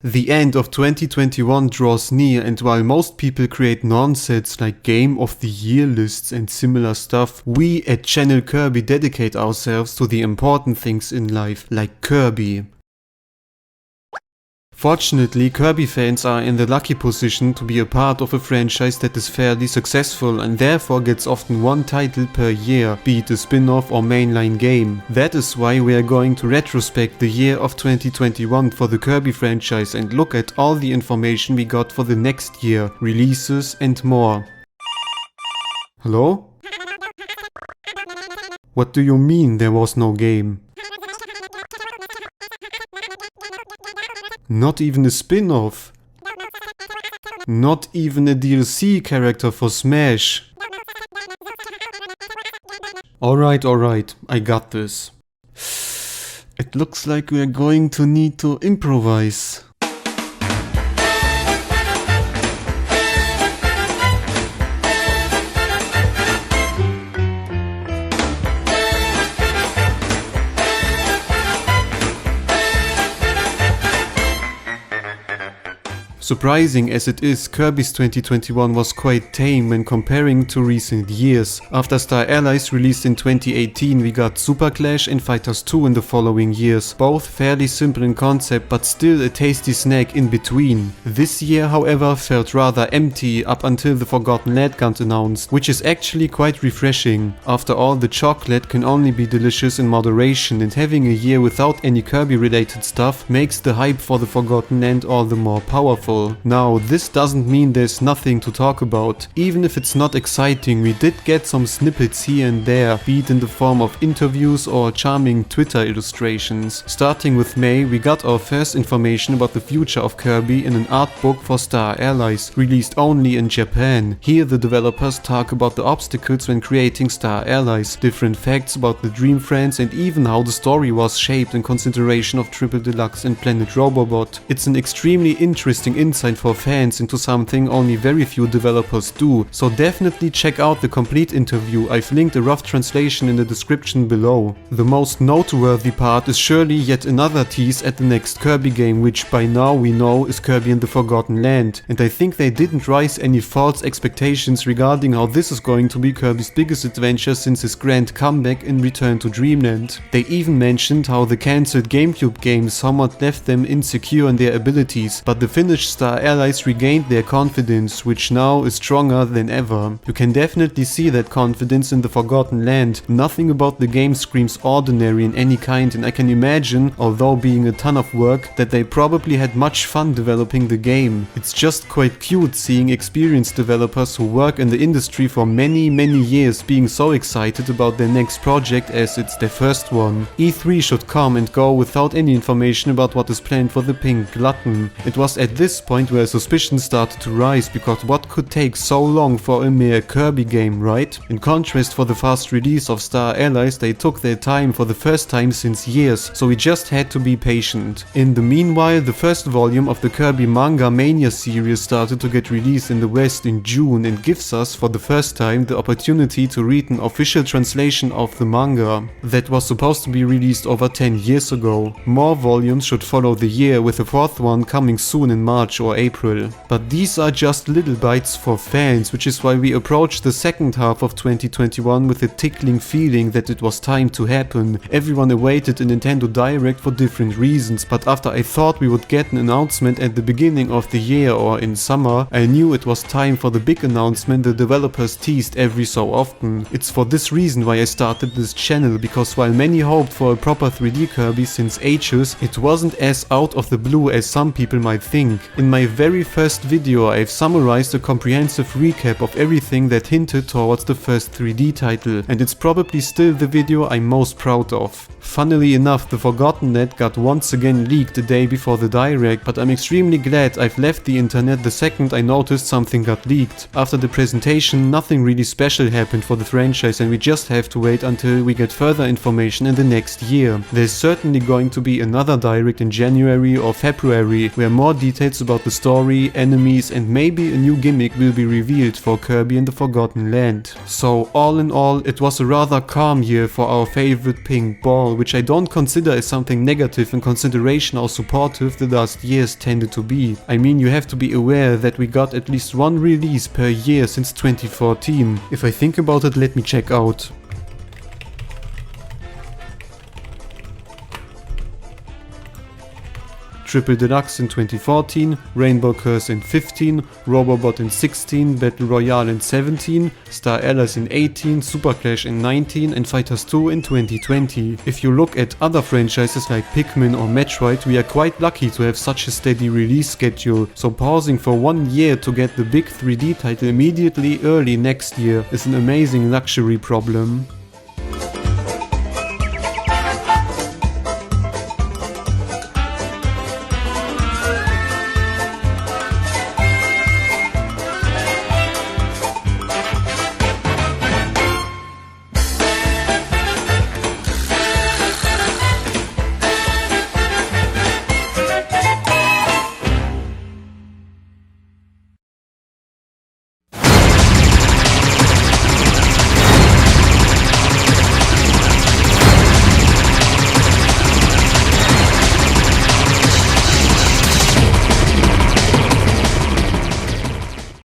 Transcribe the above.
The end of 2021 draws near, and while most people create nonsense like Game of the Year lists and similar stuff, we at Channel Kirby dedicate ourselves to the important things in life, like Kirby. Fortunately, Kirby fans are in the lucky position to be a part of a franchise that is fairly successful and therefore gets often one title per year, be it a spin-off or mainline game. That is why we are going to retrospect the year of 2021 for the Kirby franchise and look at all the information we got for the next year, releases and more. Hello? What do you mean there was no game? Not even a spin-off. Not even a DLC character for Smash. Alright, I got this. It looks like we're going to need to improvise. Surprising as it is, Kirby's 2021 was quite tame when comparing to recent years. After Star Allies released in 2018, we got Super Clash and Fighters 2 in the following years, both fairly simple in concept but still a tasty snack in between. This year, however, felt rather empty up until the Forgotten Land got announced, which is actually quite refreshing. After all, the chocolate can only be delicious in moderation, and having a year without any Kirby related stuff makes the hype for the Forgotten Land all the more powerful. Now, this doesn't mean there's nothing to talk about. Even if it's not exciting, we did get some snippets here and there, be it in the form of interviews or charming Twitter illustrations. Starting with May, we got our first information about the future of Kirby in an art book for Star Allies, released only in Japan. Here the developers talk about the obstacles when creating Star Allies, different facts about the Dream Friends, and even how the story was shaped in consideration of Triple Deluxe and Planet Robobot. It's an extremely interesting insight for fans into something only very few developers do, so definitely check out the complete interview. I've linked a rough translation in the description below. The most noteworthy part is surely yet another tease at the next Kirby game, which by now we know is Kirby and the Forgotten Land, and I think they didn't raise any false expectations regarding how this is going to be Kirby's biggest adventure since his grand comeback in Return to Dreamland. They even mentioned how the cancelled GameCube game somewhat left them insecure in their abilities, but the finished Star Allies regained their confidence, which now is stronger than ever. You can definitely see that confidence in the Forgotten Land. Nothing about the game screams ordinary in any kind, and I can imagine, although being a ton of work, that they probably had much fun developing the game. It's just quite cute seeing experienced developers who work in the industry for many years being so excited about their next project as it's their first one. E3 should come and go without any information about what is planned for the Pink Glutton. It was at this point where suspicion started to rise, because what could take so long for a mere Kirby game, right? In contrast, for the fast release of Star Allies, they took their time for the first time since years, so we just had to be patient. In the meanwhile, the first volume of the Kirby Manga Mania series started to get released in the West in June and gives us, for the first time, the opportunity to read an official translation of the manga that was supposed to be released over 10 years ago. More volumes should follow the year, with the fourth one coming soon in March or April. But these are just little bites for fans, which is why we approach the second half of 2021 with a tickling feeling that it was time to happen. Everyone awaited a Nintendo Direct for different reasons, but after I thought we would get an announcement at the beginning of the year or in summer, I knew it was time for the big announcement the developers teased every so often. It's for this reason why I started this channel, because while many hoped for a proper 3D Kirby since ages, it wasn't as out of the blue as some people might think. In my very first video, I've summarized a comprehensive recap of everything that hinted towards the first 3D title, and it's probably still the video I'm most proud of. Funnily enough, the Forgotten Land got once again leaked the day before the Direct, but I'm extremely glad I've left the internet the second I noticed something got leaked. After the presentation, nothing really special happened for the franchise, and we just have to wait until we get further information in the next year. There's certainly going to be another Direct in January or February, where more details about about the story, enemies, and maybe a new gimmick will be revealed for Kirby in the Forgotten Land. So all in all, it was a rather calm year for our favorite pink ball, which I don't consider as something negative in consideration how supportive the last years tended to be. I mean, you have to be aware that we got at least one release per year since 2014. If I think about it, let me check out. Triple Deluxe in 2014, Rainbow Curse in 15, Robobot in 16, Battle Royale in 17, Star Allies in 18, Super Clash in 19 and Fighters 2 in 2020. If you look at other franchises like Pikmin or Metroid, we are quite lucky to have such a steady release schedule, so pausing for 1 year to get the big 3D title immediately early next year is an amazing luxury problem.